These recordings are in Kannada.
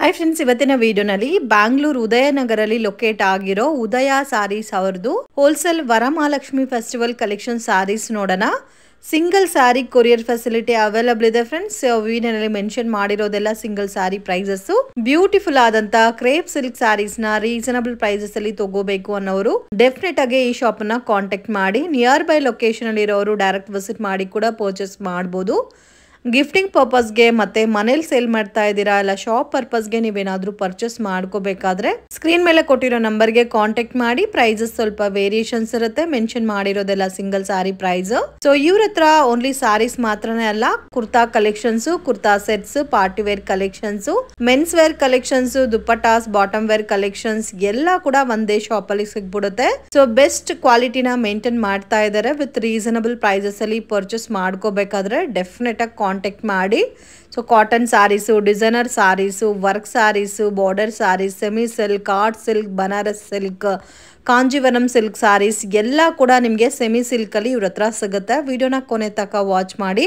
ಹಾಯ್ ಫ್ರೆಂಡ್ಸ್, ಇವತ್ತಿನ ವಿಡಿಯೋನಲ್ಲಿ ಬ್ಯಾಂಗ್ಳೂರ್ ಉದಯನಗರಲ್ಲಿ ಲೊಕೇಟ್ ಆಗಿರೋ ಉದಯ ಸಾರೀಸ್ ಅವರದು wholesale Varamahalakshmi festival collection saris ನೋಡೋಣ. Single sari courier facility available ಇದೆ ಫ್ರೆಂಡ್ಸ್. ವಿಡಿಯೋನಲ್ಲಿ ಮೆನ್ಷನ್ ಮಾಡಿರೋದೆಲ್ಲ ಸಿಂಗಲ್ ಸಾರಿ ಪ್ರೈಸಸ್. ಬ್ಯೂಟಿಫುಲ್ ಆದಂತ ಕ್ರೇಪ್ ಸಿಲ್ಕ್ ಸಾರೀಸ್ ನ ರೀಸನಬಲ್ ಪ್ರೈಸಸ್ ಅಲ್ಲಿ ತಗೋಬೇಕು ಅನ್ನೋರು ಡೆಫಿನೆಟ್ ಆಗಿ ಈ ಶಾಪ್ ನ ಕಾಂಟ್ಯಾಕ್ಟ್ ಮಾಡಿ. ನಿಯರ್ ಬೈ ಲೊಕೇಶನ್ ಅಲ್ಲಿ ಇರೋರು ಡೈರೆಕ್ಟ್ ವಿಸಿಟ್ ಮಾಡಿ ಕೂಡ ಪರ್ಚೇಸ್ ಮಾಡಬಹುದು. ಗಿಫ್ಟಿಂಗ್ ಪರ್ಪಸ್ಗೆ ಮತ್ತೆ ಮನೇಲಿ ಸೇಲ್ ಮಾಡ್ತಾ ಇದ್ದೀರಾ ಇಲ್ಲ ಶಾಪ್ ಪರ್ಪಸ್ಗೆ ನೀವೇನಾದ್ರೂ ಪರ್ಚೇಸ್ ಮಾಡ್ಕೋಬೇಕಾದ್ರೆ ಸ್ಕ್ರೀನ್ ಮೇಲೆ ಕೊಟ್ಟಿರೋ ನಂಬರ್ಗೆ ಕಾಂಟ್ಯಾಕ್ಟ್ ಮಾಡಿ. ಪ್ರೈಸಸ್ ಸ್ವಲ್ಪ ವೇರಿಯೇಷನ್ಸ್ ಇರುತ್ತೆ. ಮೆನ್ಷನ್ ಮಾಡಿರೋದೆಲ್ಲ ಸಿಂಗಲ್ ಸಾರಿ ಪ್ರೈಸ್. ಸೊ ಇವ್ರ ಹತ್ರ ಓನ್ಲಿ ಸಾರೀಸ್ ಮಾತ್ರನೇ ಅಲ್ಲ, kurta collections, kurta sets, party wear collections, men's wear collections, dupattas, bottom wear collections ಎಲ್ಲ ಕೂಡ ಒಂದೇ ಶಾಪ್ ಅಲ್ಲಿ ಸಿಗ್ಬಿಡುತ್ತೆ. ಸೊ ಬೆಸ್ಟ್ ಕ್ವಾಲಿಟಿನ ಮೇಂಟೈನ್ ಮಾಡ್ತಾ ಇದ್ದಾರೆ. ವಿತ್ ರೀಸನಬಲ್ ಪ್ರೈಸಸ್ ಅಲ್ಲಿ ಪರ್ಚೇಸ್ ಮಾಡ್ಕೋಬೇಕಾದ್ರೆ ಡೆಫಿನೆಟ್ ಆಗಿ ಕಾಂಟ್ಯಾಕ್ಟ್ ಮಾಡಿ. So cotton saris, designer saris, work saris, border saris, semi silk, art silk, Banaras silk, Kanjeevaram silk saris ಎಲ್ಲ ಕೂಡ ನಿಮಗೆ ಸೆಮಿ ಸಿಲ್ಕ್ ಅಲ್ಲಿ ಇವ್ರ ಹತ್ರ ಸಿಗುತ್ತೆ. ವಿಡಿಯೋನ ಕೊನೆ ತನಕ ವಾಚ್ ಮಾಡಿ.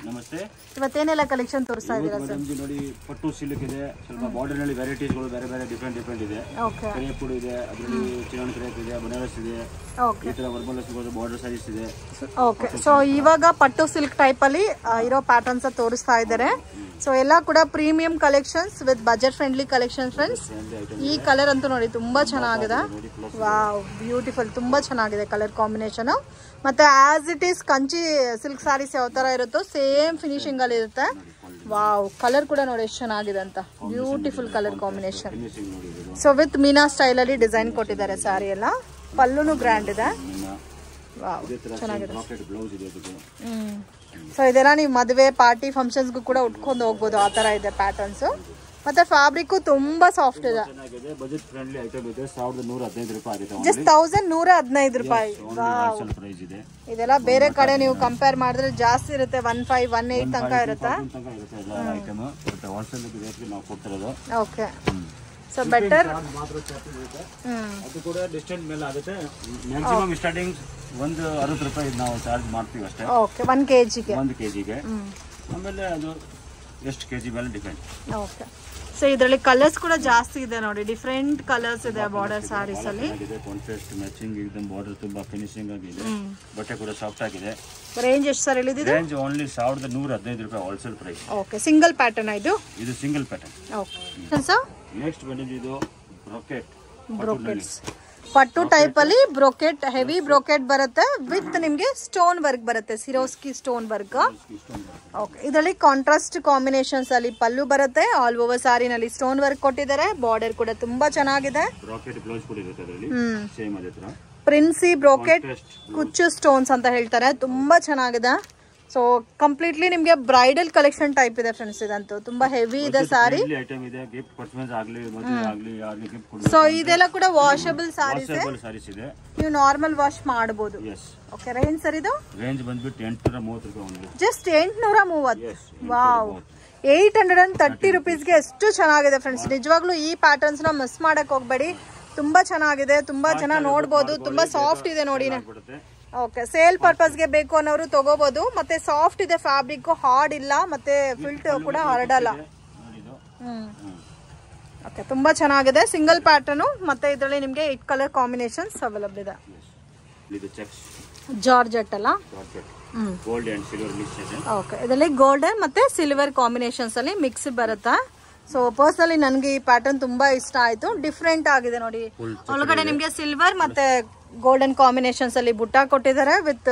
ನಮಸ್ತೆ. ಇವತ್ತೇನೆಲ್ಲ ಕಲೆಕ್ಷನ್ ತೋರಿಸ್ತಾ ಇದ್ದೀರಾ ಸರ್? ನೋಡಿ, ಪಟ್ಟು ಸಿಲ್ಕ್ ಇದೆ, ಸ್ವಲ್ಪ ಬಾರ್ಡರ್ ನಲ್ಲಿ ವೆರೈಟೀಸ್ಗಳು ಬೇರೆ ಬೇರೆ ಡಿಫ್ರೆಂಟ್ ಇದೆ. ಕ್ರೇಪ್ ಇದೆ, ಅದರಲ್ಲಿ ಚಿನಾನ್ ಕ್ರೇಪ್ ಇದೆ, ಬನಾರಸ್ ಇದೆ, ಈ ತರ ವರ್ಮಲಕ್ಷ್ಮಿ ಬಾರ್ಡರ್ ಸಾರೀಸ್ ಇದೆ. ಓಕೆ, ಸೊ ಇವಾಗ ಪಟ್ಟು ಸಿಲ್ಕ್ ಟೈಪ್ ಅಲ್ಲಿ ಇರೋ ಪ್ಯಾಟರ್ನ್ಸ್ ತೋರಿಸ್ತಾ ಇದ್ದಾರೆ. ಸೊ ಎಲ್ಲ ಕೂಡ premium collections with budget friendly collection friends. ಈ ಕಲರ್ ಅಂತೂ ನೋಡಿ ತುಂಬಾ ಚೆನ್ನಾಗಿದೆ. ವಾವ್, ಬ್ಯೂಟಿಫುಲ್, ತುಂಬಾ ಚೆನ್ನಾಗಿದೆ ಕಲರ್ ಕಾಂಬಿನೇಷನ್. ಮತ್ತೆ as it is Kanchi silk saris ಯಾವ ತರ ಇರುತ್ತೋ ಸೇಮ್ ಫಿನಿಶಿಂಗ್ ಅಲ್ಲಿ ಇರುತ್ತೆ. ವಾವ್, ಕಲರ್ ಕೂಡ ನೋಡಿ ಎಷ್ಟು ಚೆನ್ನಾಗಿದೆ ಅಂತ. Beautiful colour combination. So with Meena style ಅಲ್ಲಿ ಡಿಸೈನ್ ಕೊಟ್ಟಿದ್ದಾರೆ ಸಾರಿ ಎಲ್ಲ. ಪಲ್ಲುನು ಗ್ರ್ಯಾಂಡ್ ಇದೆ. ವಾವ್, ಚೆನ್ನಾಗಿದೆ. ಸೊ ಇದೆಲ್ಲ ನೀವು ಮದುವೆ ಪಾರ್ಟಿ ಫಂಕ್ಷನ್ಸ್ಗೂ ಕೂಡ ಉಟ್ಕೊಂಡು ಹೋಗ್ಬೋದು, ಆ ತರ ಇದೆ ಪ್ಯಾಟರ್ನ್ಸ್. ಮತ್ತೆ ಫ್ಯಾಬ್ರಿಕ್ ತುಂಬಾ ಸಾಫ್ಟ್ ಇದೆ. ಬಜೆಟ್ ಫ್ರೆಂಡ್ಲಿ ಐಟಮ್ ಇದೆ. 1115 ರೂಪಾಯಿ ಆಗಿದೆ. ಜಸ್ಟ್ 1115 ರೂಪಾಯಿ. ಇದೆಲ್ಲ ಬೇರೆ ಕಡೆ ನೀವು ಕಂಪೇರ್ ಮಾಡಿದ್ರೆ ಜಾಸ್ತಿ ಇರುತ್ತೆ. 15, 18 ತನಕ ಇರುತ್ತೆ. Okay, so better. ಅದು ಕೂಡ ಡಿಸ್ಟೆನ್ಸ್ ಮೇಲೆ ಆಗುತ್ತೆ. ಮ್ಯಾಕ್ಸಿಮಮ್ ಸ್ಟಾರ್ಟಿಂಗ್ 160 ರೂಪಾಯಿ ನಾವು ಚಾರ್ಜ್ ಮಾಡ್ತೀವಿ ಅಷ್ಟೇ. Okay, 1 kg. ಆಮೇಲೆ ಅದು ಎಷ್ಟು ಕೆಜಿ ಮೇಲೆ ಡಿಪೆಂಡ್. ಓಕೆ, ಸೊ ಇದರಲ್ಲಿ ಕಲರ್ಸ್ ಕೂಡ ಜಾಸ್ತಿ ಇದೆ ನೋಡಿ. ಡಿಫರೆಂಟ್ ಕಲರ್ಸ್ ಇದೆ ಬಾರ್ಡರ್ ಸಾರೀಸ್ ಅಲ್ಲಿ. ಕಾಂಟ್ರಾಸ್ಟ್ ಮ್ಯಾಚಿಂಗ್ एकदम ಬಾರ್ಡರ್ ತುಂಬಾ ಫಿನಿಶಿಂಗ್ ಆಗಿದೆ. ಬಟ್ಟೆ ಕೂಡ ಸಾಫ್ಟ್ ಆಗಿದೆ. ರೇಂಜ್ ಎಷ್ಟು ಸರ್ ಹೇಳಿದಿದೆ? ರೇಂಜ್ ಓನ್ಲಿ 1115 ರೂಪಾಯಿ wholesale price. Okay, single pattern ಇದು single pattern. Okay sir, next ಬಂದಿದ್ದು ಇದು ಬ್ರೋಕೆಟ್ಸ್ ಪಟ್ಟು ಟೈಪ್ ಅಲ್ಲಿ ಬ್ರೋಕೆಟ್, ಹೆವಿ ಬ್ರೋಕೆಟ್ ಬರುತ್ತೆ ವಿತ್ ನಿಮ್ಗೆ ಸ್ಟೋನ್ ವರ್ಕ್ ಬರುತ್ತೆ, ಸಿರೋಸ್ಕಿ ಸ್ಟೋನ್ ವರ್ಕ್. ಓಕೆ, ಇದರಲ್ಲಿ ಕಾಂಟ್ರಾಸ್ಟ್ ಕಾಂಬಿನೇಷನ್ಸ್ ಅಲ್ಲಿ ಪಲ್ಲು ಬರುತ್ತೆ. ಆಲ್ ಓವರ್ ಸಾರಿನಲ್ಲಿ ಸ್ಟೋನ್ ವರ್ಕ್ ಕೊಟ್ಟಿದ್ದಾರೆ. ಬಾರ್ಡರ್ ಕೂಡ ತುಂಬಾ ಚೆನ್ನಾಗಿದೆ. ಪ್ರಿನ್ಸಿ ಬ್ರೋಕೆಟ್ ಕುಚ್ಚು ಸ್ಟೋನ್ಸ್ ಅಂತ ಹೇಳ್ತಾರೆ. ತುಂಬಾ ಚೆನ್ನಾಗಿದೆ. ಸೊ ಕಂಪ್ಲೀಟ್ಲಿ ನಿಮ್ಗೆ ಬ್ರೈಡಲ್ ಕಲೆಕ್ಷನ್ ಟೈಪ್ ಇದೆ ಫ್ರೆಂಡ್ಸ್. ಇದಂತೂ ತುಂಬಾ ಹೆವಿ ಇದೆ ಸಾರಿ. ಸೊ ಇದೆಲ್ಲ ಕೂಡ ವಾಷಬಲ್ ಸಾರೀಸ್. ನೀವು ನಾರ್ಮಲ್ ವಾಶ್ ಮಾಡಬಹುದು. ಓಕೆ, ರೇಂಜ್ ಸರ್ ಇದು? ರೇಂಜ್ ಬಂದ್ಬಿಟ್ಟು 830 ರೂಪಾಯಿ. ಜಸ್ಟ್ 830. ವಾವ್, 830 ರುಪೀಸ್ಗೆ ಎಷ್ಟು ಚೆನ್ನಾಗಿದೆ ಫ್ರೆಂಡ್ಸ್. ನಿಜವಾಗ್ಲೂ ಈ ಪ್ಯಾಟರ್ನ್ಸ್ ನ ಮಿಸ್ ಮಾಡಕ್ ಹೋಗ್ಬೇಡಿ. ತುಂಬಾ ಚೆನ್ನಾಗಿದೆ. ತುಂಬಾ ಜನ ನೋಡ್ಬೋದು. ತುಂಬಾ ಸಾಫ್ಟ್ ಇದೆ ನೋಡಿ. ಓಕೆ, ಸೇಲ್ ಪರ್ಪಸ್ಗೆ ಬೇಕು ಅನ್ನೋರು ತಗೋಬಹುದು. ಮತ್ತೆ ಸಾಫ್ಟ್ ಇದೆ ಫ್ಯಾಬ್ರಿಕ್, ಹಾರ್ಡ್ ಇಲ್ಲ, ಮತ್ತೆ ಫಿಲ್ಟ್ ಕೂಡ ಹರಡಲ್ಲ. ಓಕೆ, ತುಂಬಾ ಚೆನ್ನಾಗಿದೆ. Single pattern. ಮತ್ತೆ ಇದರಲ್ಲಿ ನಿಮ್ಗೆ 8 ಕಲರ್ ಕಾಂಬಿನೇಷನ್ಸ್ ಅವೈಲಬಲ್ ಇದೆ. ಜಾರ್ಜೆಟ್ ಅಲ್ಲ? ಗೋಲ್ಡ್ ಅಂಡ್ ಸಿಲ್ವರ್ ಮಿಕ್ಸ್ ಇದೆ. ಓಕೆ, ಇದರಲ್ಲಿ ಗೋಲ್ಡನ್ ಮತ್ತೆ ಸಿಲ್ವರ್ ಕಾಂಬಿನೇಷನ್ಸ್ ಅಲ್ಲಿ ಮಿಕ್ಸ್ ಬರುತ್ತೆ. ಸೊ ಪರ್ಸನಲಿ ನನಗೆ ಈ ಪ್ಯಾಟರ್ನ್ ತುಂಬಾ ಇಷ್ಟ ಆಯ್ತು. ಡಿಫ್ರೆಂಟ್ ಆಗಿದೆ ನೋಡಿ. ಒಳಗಡೆ ನಿಮ್ಗೆ ಸಿಲ್ವರ್ ಮತ್ತೆ ಗೋಲ್ಡನ್ ಕಾಂಬಿನೇಷನ್ಸ್ ಅಲ್ಲಿ ಬುಟ್ಟ ಕೊಟ್ಟಿದ್ದಾರೆ ವಿತ್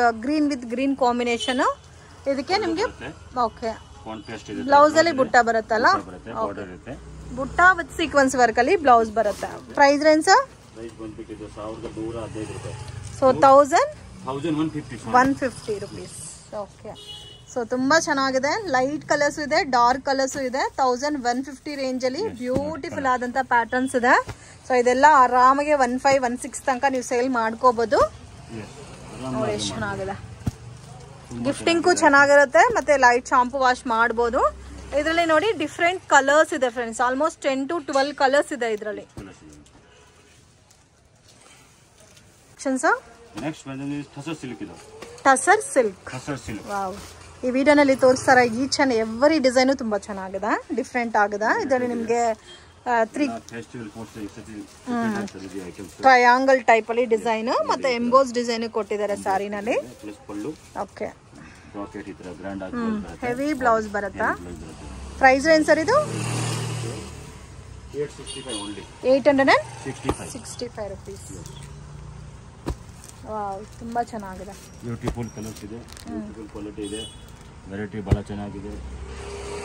ಗ್ರೀನ್ ಕಾಂಬಿನೇಷನ್. ಇದಕ್ಕೆ ನಿಮ್ಗೆ ಓಕೆ ಬ್ಲೌಸ್ ಅಲ್ಲಿ ಬುಟ್ಟ ಬರುತ್ತಲ್ಲ, ಬುಟ್ಟ ವಿತ್ ಸೀಕ್ವೆನ್ಸ್ ವರ್ಕ್ ಅಲ್ಲಿ ಬ್ಲೌಸ್ ಬರುತ್ತೆ. Price range sir? So 1150 rupees. Okay, so ತುಂಬಾ ಚೆನ್ನಾಗಿದೆ. ಲೈಟ್ ಕಲರ್ಸ್ ಇದೆ, ಡಾರ್ಕ್ ಕಲರ್ಸ್ ಇದೆ. 1150 ರೇಂಜ್ ಅಲ್ಲಿ ಬ್ಯೂಟಿಫುಲ್ ಆದಂತ ಪ್ಯಾಟರ್ನ್ಸ್ ಇದೆ. ಸೊ ಇದೆಲ್ಲ ಆರಾಮಾಗಿ 15, 16 ತನಕ ನೀವು ಸೇಲ್ ಮಾಡ್ಕೋಬಹುದು. ನೋಡಿ ಎಷ್ಟು ಚೆನ್ನಾಗಿದೆ. ಗಿಫ್ಟಿಂಗ್ ಚೆನ್ನಾಗಿರುತ್ತೆ. ಮತ್ತೆ ಲೈಟ್ ಶಾಂಪು ವಾಶ್ ಮಾಡಬಹುದು. ಇದರಲ್ಲಿ ನೋಡಿ ಡಿಫ್ರೆಂಟ್ ಕಲರ್ಸ್ ಇದೆ ಫ್ರೆಂಡ್ಸ್. ಆಲ್ಮೋಸ್ಟ್ 10 to 12 ಕಲರ್ಸ್ ಇದೆ ಇದರಲ್ಲಿ. ನೆಕ್ಸ್ಟ್ ಬಂದಿದೆ ಟಸರ್ ಸಿಲ್ಕ್. ಇದು tussar silk. Tussar silk. Wow, ಈ ವಿಡಿಯೋನಲ್ಲಿ ತೋರಿಸ್ತಾರ ಈಚ್ ಅಂಡ್ ಎವ್ರಿ ಡಿಸೈನು ತುಂಬಾ ಚೆನ್ನಾಗಿದೆ, ಡಿಫ್ರೆಂಟ್ ಆಗಿದೆ. ಇದರಲ್ಲಿ ನಿಮಗೆ ಟ್ರಯಾಂಗಲ್ ಟೈಪ್ ಅಲ್ಲಿ ಡಿಸೈನ್ ಮತ್ತೆ ಎಂಬೋಸ್ ಡಿಸೈನ್ ಕೊಟ್ಟಿದ್ದಾರೆ ಸಾರಿನಲ್ಲಿ. ಓಕೆ, ಹೆವಿ ಬ್ಲೌಸ್ ಬರುತ್ತಾ? ಪ್ರೈಸ್ ರೇಂಜ್ ಸರ್ ಇದು 865 rupees. ವಾವ್, ತುಂಬಾ ಚೆನ್ನಾಗಿದೆ. ಬ್ಯೂಟಿಫುಲ್ ಕಲರ್ಸ್ ಇದೆ, ಬ್ಯೂಟಿಫುಲ್ ಕ್ವಾಲಿಟಿ ಇದೆ, ವೆರೈಟಿ ಬಹಳ ಚೆನ್ನಾಗಿದೆ.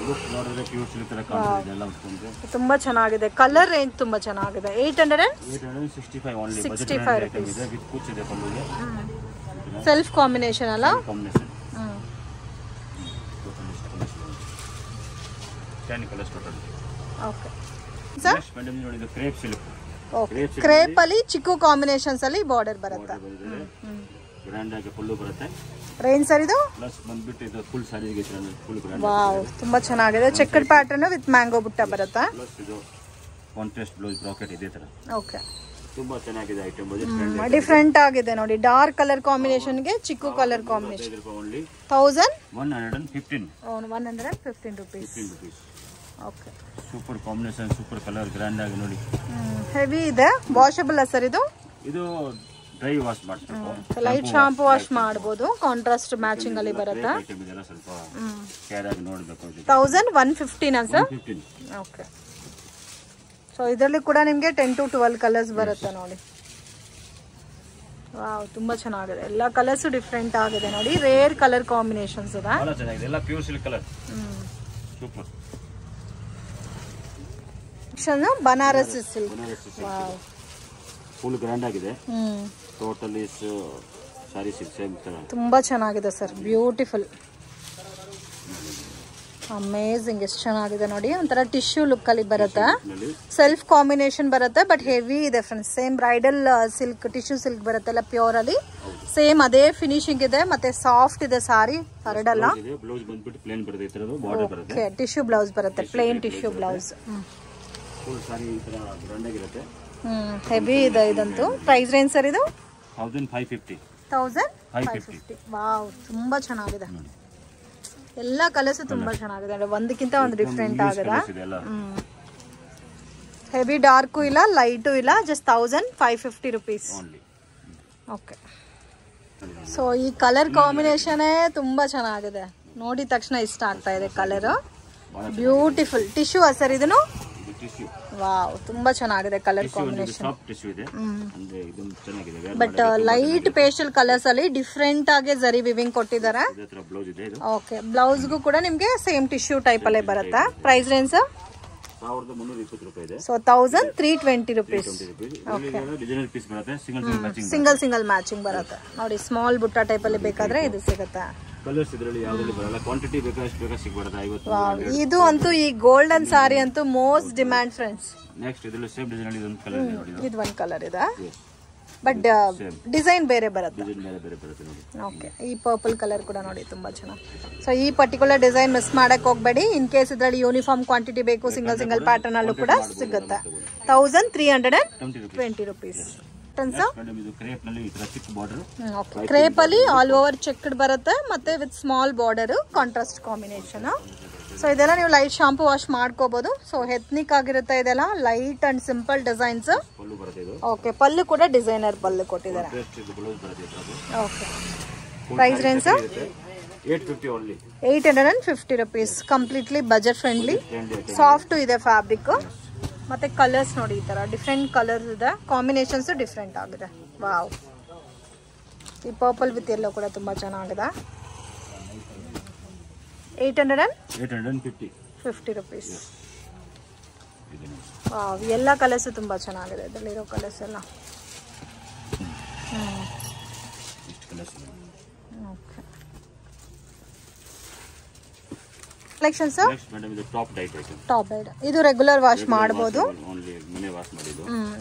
ಲುಕ್ ನೋಡಿದ್ರೆ ಪ್ಯೂರ್ ಸಿಲ್ಕ್ ತರ ಕಾಣ್ತಿದೆ ಎಲ್ಲ ಉಟ್ಕೊಂಡ್ರೆ. ತುಂಬಾ ಚೆನ್ನಾಗಿದೆ. ಕಲರ್ ರೇಂಜ್ ತುಂಬಾ ಚೆನ್ನಾಗಿದೆ. 865 ಓನ್ಲಿ. 65 rupees ಇದೆ ವಿತ್ ಕುಚ್ ಇದೆ ಪಲ್ಲುಗೆ. ಸೆಲ್ಫ್ ಕಾಂಬಿನೇಷನ್ ಅಲ್ಲ? Combination 10 colours total. Okay sir, next madam ನೋಡಿ ಇದು ಕ್ರೇಪ್ ಸಿಲ್ಕ್. ಓಕೆ, ಕ್ರೇಪ್ ಅಲ್ಲಿ ಚಿಕ್ಕು ಕಾಂಬಿನೇಷನ್ಸ್ ಅಲ್ಲಿ ಬಾರ್ಡರ್ ಬರುತ್ತೆ. ಗ್ರ್ಯಾಂಡ್ ಆಗಿ ಫುಲ್ ಬರುತ್ತೆ. ರೇಂಜ್ ಸರ್ ಇದು ಪ್ಲಸ್ ಬಂದ್ಬಿಟ್ಟು ಇದು ಫುಲ್ ಸಾರಿಗೆ ಫುಲ್ ಗ್ರ್ಯಾಂಡ್. ವಾವ್, ತುಂಬಾ ಚೆನ್ನಾಗಿದೆ. ಚೆಕ್ಕಡ್ ಪ್ಯಾಟರ್ನ್ ವಿತ್ ಮ್ಯಾಂಗೋ ಬುಟ್ಟ ಬರುತ್ತೆ. ಪ್ಲಸ್ ಇದು ಕಾಂಟ್ರಾಸ್ಟ್ ಬ್ಲೌಸ್ ಬ್ರಾಕೆಟ್ ಇದೆ ತರ. ಓಕೆ, ತುಂಬಾ ಚೆನ್ನಾಗಿದೆ ಐಟಮ್. ಡಿಫ್ರೆಂಟ್ ಆಗಿದೆ ನೋಡಿ. ಡಾರ್ಕ್ ಕಲರ್ ಕಾಂಬಿನೇಷನ್ ಗೆ chikoo colour combination. Only 1115 rupees. Okay, super combination, super colour, grand ಆಗಿ ನೋಡಿ. ಹೆವಿ ಇದೆ. ವಾಷಬಲ್ ಸರ್ ಇದು? ಇದು ಡ್ರೈ ವಾಶ್ ಮಾಡ್ಬೇಕು, ಲೈಟ್ ಶಾಂಪೂ ವಾಶ್ ಮಾಡಬಹುದು. ಕಾಂಟ್ರಾಸ್ಟ್ ಮ್ಯಾಚಿಂಗ್ ಅಲ್ಲಿ ಬರುತ್ತೆ. ಸ್ವಲ್ಪ ಕೇರ್ ಆಗಿ ನೋಡಬೇಕು. 1115 ಸರ್? 15. ಓಕೆ, ಸೊ ಇದರಲ್ಲಿ ಕೂಡ ನಿಮಗೆ 10 to 12 ಕಲರ್ಸ್ ಬರುತ್ತೆ ನೋಡಿ. ವಾವ್, ತುಂಬಾ ಚೆನ್ನಾಗಿದೆ. ಎಲ್ಲ ಕಲರ್ಸ್ ಡಿಫ್ರೆಂಟ್ ಆಗಿದೆ ನೋಡಿ. ರೇರ್ ಕಲರ್ ಕಾಂಬಿನೇಷನ್ಸ್ ಇದೆ. ಬಹಳ ಚೆನ್ನಾಗಿದೆ. ಎಲ್ಲ pure silk colour. Super. Banaras silk. Wow, full grand ಆಗಿದೆ. ಟೋಟಲಿ ಸಾರಿ ಸಿಲ್ಕ್ ಸೇಮ್ ತರ. ತುಂಬಾ ಚೆನ್ನಾಗಿದೆ ಸರ್, ಬ್ಯೂಟಿಫುಲ್, ಅಮೇಜಿಂಗ್. ಎಷ್ಟು ಚೆನ್ನಾಗಿದೆ ನೋಡಿ. ಒಂಥರ ಟಿಶ್ಯೂ ಲುಕ್ ಅಲ್ಲಿ ಬರುತ್ತೆ. ಸೆಲ್ಫ್ ಕಾಂಬಿನೇಷನ್ ಬರುತ್ತೆ, ಬಟ್ ಹೆವಿ ಇದೆ friends. Same bridal silk, tissue silk ಬರುತ್ತೆ ಎಲ್ಲ ಪ್ಯೂರ್ ಅಲ್ಲಿ. ಸೇಮ್ ಅದೇ ಫಿನಿಶಿಂಗ್ ಇದೆ, ಮತ್ತೆ ಸಾಫ್ಟ್ ಇದೆ ಸಾರಿ, ಹರಡಲ್ಲ. ಬ್ಲೌಸ್ ಬಂದ್ಬಿಟ್ಟು ಪ್ಲೇನ್ ಬರುತ್ತೆ, ಈ ತರದ್ದು ಬಾರ್ಡರ್ ಬರುತ್ತೆ. ಟಿಶ್ಯೂ ಬ್ಲೌಸ್ ಬರುತ್ತೆ, ಪ್ಲೇನ್ ಟಿಶ್ಯೂ ಬ್ಲೌಸ್. ಫುಲ್ ಸಾರಿ ಈ ತರ ಗ್ರ್ಯಾಂಡ್ ಆಗಿರುತ್ತೆ. ಹೆವಿ ಇದೆ ಇದಂತೂ. ಪ್ರೈಸ್ ರೇಂಜ್ ಸರ್ ಇದು 1550. 1550. ವಾವ್, ತುಂಬಾ ಚೆನ್ನಾಗಿದೆ. ಎಲ್ಲ ಕಲರ್ಸ್ ತುಂಬಾ ಚೆನ್ನಾಗಿದೆ. ಒಂದಕ್ಕಿಂತ ಒಂದು ಡಿಫ್ರೆಂಟ್ ಆಗಿದೆ. ಹೆವಿ ಡಾರ್ಕು ಇಲ್ಲ, ಲೈಟು ಇಲ್ಲ, ಜಸ್ಟ್ 1550 rupees. ಓಕೆ, ಸೊ ಈ ಕಲರ್ ಕಾಂಬಿನೇಷನ್ ತುಂಬಾ ಚೆನ್ನಾಗಿದೆ. ನೋಡಿದ ತಕ್ಷಣ ಇಷ್ಟ ಆಗ್ತಾ ಇದೆ ಕಲರ್. ಬ್ಯೂಟಿಫುಲ್. ಟಿಶ್ಯೂ ಸರ್ ಇದನ್ನು? ವಾವ್, ತುಂಬಾ ಚೆನ್ನಾಗಿದೆ colour combination. But light pastel colours ಅಲ್ಲಿ ಡಿಫ್ರೆಂಟ್ ಆಗಿ ಜರಿ ವಿವಿಂಗ್ ಕೊಟ್ಟಿದ್ದಾರೆ. ಓಕೆ, ಬ್ಲೌಸ್ಗೂ ಕೂಡ ನಿಮ್ಗೆ ಸೇಮ್ ಟಿಶ್ಯೂ ಟೈಪ್ ಅಲ್ಲೇ ಬರುತ್ತೆ. ಪ್ರೈಸ್ ರೇಂಜ್ 1320 ರೂಪಾಯಿ ಇದೆ. So 1320 rupees. ಸಿಂಗಲ್ ಮ್ಯಾಚಿಂಗ್ ಬರುತ್ತೆ ನೋಡಿ. ಸ್ಮಾಲ್ ಬುಟ್ಟ ಟೈಪ್ ಅಲ್ಲಿ ಬೇಕಾದ್ರೆ ಇದು ಸಿಗುತ್ತೆ. ಕಲರ್ಸ್ ಇದರಲ್ಲಿ ಯಾವ್ದ್ರಲ್ಲಿ ಬರಲ್ಲ. ಕ್ವಾಂಟಿಟಿ ಬೇಕಾದಷ್ಟು ಬೇಗ ಸಿಗಬಾರ್ದು. 50. ಇದು ಅಂತೂ ಈ ಗೋಲ್ಡನ್ ಸಾರಿ ಅಂತೂ ಮೋಸ್ಟ್ ಡಿಮ್ಯಾಂಡ್ ಫ್ರೆಂಡ್ಸ್. ನೆಕ್ಸ್ಟ್ ಇದರಲ್ಲಿ ಸೇಮ್ ಡಿಸೈನ್ ಅಲ್ಲಿ ಇದೊಂದು ಕಲರ್ ಇದೆ ನೋಡಿ. ಇದು ಒಂದು ಕಲರ್ ಇದೆ, ಬಟ್ ಡಿಸೈನ್ ಬೇರೆ ಬರುತ್ತೆ. ಓಕೆ, ಈ ಪರ್ಪಲ್ ಕಲರ್ ಕೂಡ ನೋಡಿ ತುಂಬಾ ಚೆನ್ನಾಗಿ. ಸೊ ಈ ಪರ್ಟಿಕ್ಯುಲರ್ ಡಿಸೈನ್ ಮಿಸ್ ಮಾಡಕ್ ಹೋಗ್ಬೇಡಿ. ಇನ್ ಕೇಸ್ ಇದರಲ್ಲಿ ಯೂನಿಫಾರ್ಮ್ ಕ್ವಾಂಟಿಟಿ ಬೇಕು, ಸಿಂಗಲ್ ಪ್ಯಾಟರ್ನ್ ಅಲ್ಲೂ ಕೂಡ ಸಿಗುತ್ತೆ. 1320 rupees. ಕ್ರೇಪ್ ಅಲ್ಲಿ ಆಲ್ ಓವರ್ ಚೆಕ್ಡ್ ಬರುತ್ತೆ, ಮತ್ತೆ with small border, contrast combination. So ಇದೆಲ್ಲ ನೀವು ಲೈಟ್ ಶಾಂಪೂ ವಾಶ್ ಮಾಡ್ಕೋಬಹುದು. ಸೊ ಎಥ್ನಿಕ್ ಆಗಿರುತ್ತೆ ಇದೆಲ್ಲ, light and simple designs. Okay, pallu ಕೂಡ ಡಿಸೈನರ್ ಪಲ್ಲು ಕೊಟ್ಟಿದ್ದಾರೆ. Okay, price range 850 rupees. Completely budget friendly, soft ಇದೆ ಫ್ಯಾಬ್ರಿಕ್. ಮತ್ತೆ ಕಲರ್ಸ್ ನೋಡಿ, ಈ ತರ ಡಿಫ್ರೆಂಟ್ ಕಲರ್ಸ್ ಇದೆ, ಕಾಂಬಿನೇಷನ್ಸ್ ಡಿಫ್ರೆಂಟ್ ಆಗಿದೆ. ವಾವ್, ಈ ಪರ್ಪಲ್ ವಿತ್ ಎಲ್ಲೋ ಕೂಡ ತುಂಬಾ ಚೆನ್ನಾಗಿದೆ. 850 rupees. ವಾವ್, ಎಲ್ಲ ಕಲರ್ಸ್ ತುಂಬಾ ಚೆನ್ನಾಗಿದೆ. ಇದರಲ್ಲಿರೋ ಕಲರ್ಸ್ ಎಲ್ಲ. Okay, collection sir? ಟಾಪ್ ಡೈಟ್. ಇದು ರೆಗ್ಯುಲರ್ ವಾಶ್ ಮಾಡಬಹುದು.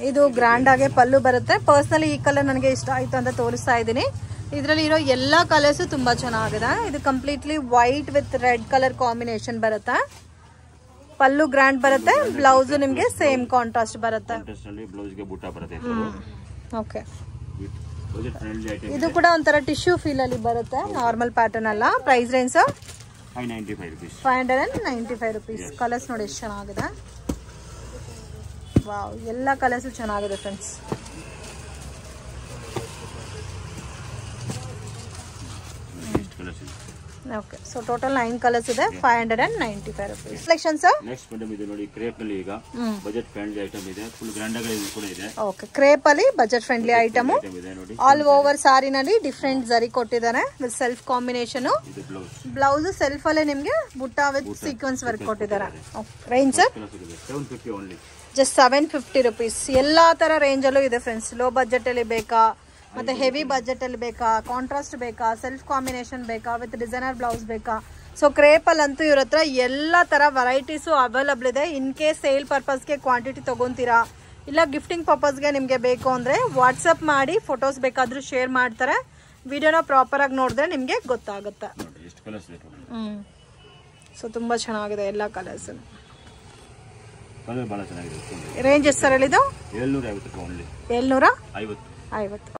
ಇದು ಗ್ರ್ಯಾಂಡ್ ಆಗಿ ಪಲ್ಲು ಬರುತ್ತೆ. ಪರ್ಸನಲಿ ಈ ಕಲರ್ ನನಗೆ ಇಷ್ಟ ಆಯ್ತು ಅಂತ ತೋರಿಸ್ತಾ ಇದ್ದೀನಿ. ಇದರಲ್ಲಿ ಇರೋ ಎಲ್ಲಾ ಕಲರ್ಸ್ ತುಂಬಾ ಚೆನ್ನಾಗಿದೆ. ಇದು completely white with red colour combination ಬರುತ್ತೆ. ಪಲ್ಲು ಗ್ರ್ಯಾಂಡ್ ಬರುತ್ತೆ, ಬ್ಲೌಸ್ ನಿಮ್ಗೆ ಸೇಮ್ ಕಾಂಟ್ರಾಸ್ಟ್ ಬರುತ್ತೆ. ಓಕೆ, ಬಜೆಟ್ ಫ್ರೆಂಡ್ಲಿ ಐಟಮ್ ಇದು ಕೂಡ ಒಂಥರ ಟಿಶ್ಯೂ ಫೀಲ್ ಅಲ್ಲಿ ಬರುತ್ತೆ, ನಾರ್ಮಲ್ ಪ್ಯಾಟರ್ನ್ ಅಲ್ಲ. Price range 595 rupees. 595 rupees. Colours ನೋಡಿ ಎಷ್ಟು ಚೆನ್ನಾಗಿದೆ. ವಾವ್, ಎಲ್ಲ ಕಲರ್ಸ್ ಚೆನ್ನಾಗಿದೆ friends. Okay, so total 9 colours ಇದೆ. 595 rupees. Collection sir next madam ಇದು ನೋಡಿ ಕ್ರೇಪ್ ನಲ್ಲಿ ಈಗ ಬಜೆಟ್ ಫ್ರೆಂಡ್ಲಿ ಐಟಮ್ ಇದೆ, ಫುಲ್ ಗ್ರ್ಯಾಂಡ್ ಆಗಿ ಕೂಡ ಇದೆ. ಓಕೆ, ಕ್ರೇಪ್ ಅಲ್ಲಿ budget friendly item. All over ಸಾರಿನಲ್ಲಿ ಡಿಫರೆಂಟ್ ಜರಿ ಕೊಟ್ಟಿದ್ದಾರೆ with self combination. Blouse self ಅಲ್ಲೇ ನಿಮಗೆ ಬುಟ್ಟ ವಿತ್ ಸೀಕ್ವೆನ್ಸ್ ವರ್ಕ್ ಕೊಟ್ಟಿದ್ದಾರೆ. Range sir 750 only, just 750 rupees. ಎಲ್ಲಾ ತರ ರೇಂಜ್ ಅಲ್ಲೂ ಇದೆ ಫ್ರೆಂಡ್ಸ್. ಲೋ ಬಜೆಟ್ ಅಲ್ಲಿ ಬೇಕಾ, ಮತ್ತೆ ಹೆವಿ ಬಜೆಟ್ ಅಲ್ಲಿ ಬೇಕಾ, ಕಾಂಟ್ರಾಸ್ಟ್ ಬೇಕಾ, ಸೆಲ್ಫ್ ಕಾಂಬಿನೇಷನ್ ಬೇಕಾ, ವಿತ್ ಡಿಸೈನರ್ ಬ್ಲೌಸ್ ಬೇಕಾ. ಸೊ ಕ್ರೇಪಲ್ ಅಂತೂ ಇವ್ರ ಹತ್ರ ಎಲ್ಲ ತರ ವೆರೈಟೀಸು ಅವೈಲಬಲ್ ಇದೆ. ಇನ್ ಕೇಸ್ ಸೇಲ್ ಪರ್ಪಸ್ಗೆ ಕ್ವಾಂಟಿಟಿ ತಗೊಂತೀರಾ, ಇಲ್ಲ ಗಿಫ್ಟಿಂಗ್ ಪರ್ಪಸ್ಗೆ ನಿಮಗೆ ಬೇಕು ಅಂದ್ರೆ ವಾಟ್ಸಪ್ ಮಾಡಿ ಫೋಟೋಸ್ ಬೇಕಾದ್ರೂ ಶೇರ್ ಮಾಡ್ತಾರೆ. ವಿಡಿಯೋನ ಪ್ರಾಪರ್ ಆಗಿ ನೋಡಿದ್ರೆ ನಿಮಗೆ ಗೊತ್ತಾಗುತ್ತೆ. ಸೊ ತುಂಬಾ ಚೆನ್ನಾಗಿದೆ ಎಲ್ಲ ಕಲರ್ಸ್. ಬಹಳ ಚೆನ್ನಾಗಿದೆ. ರೇಂಜ್ ಎಷ್ಟು ಸರ್ ಹೇಳಿದ್ದು? 750 ಓನ್ಲಿ. 750.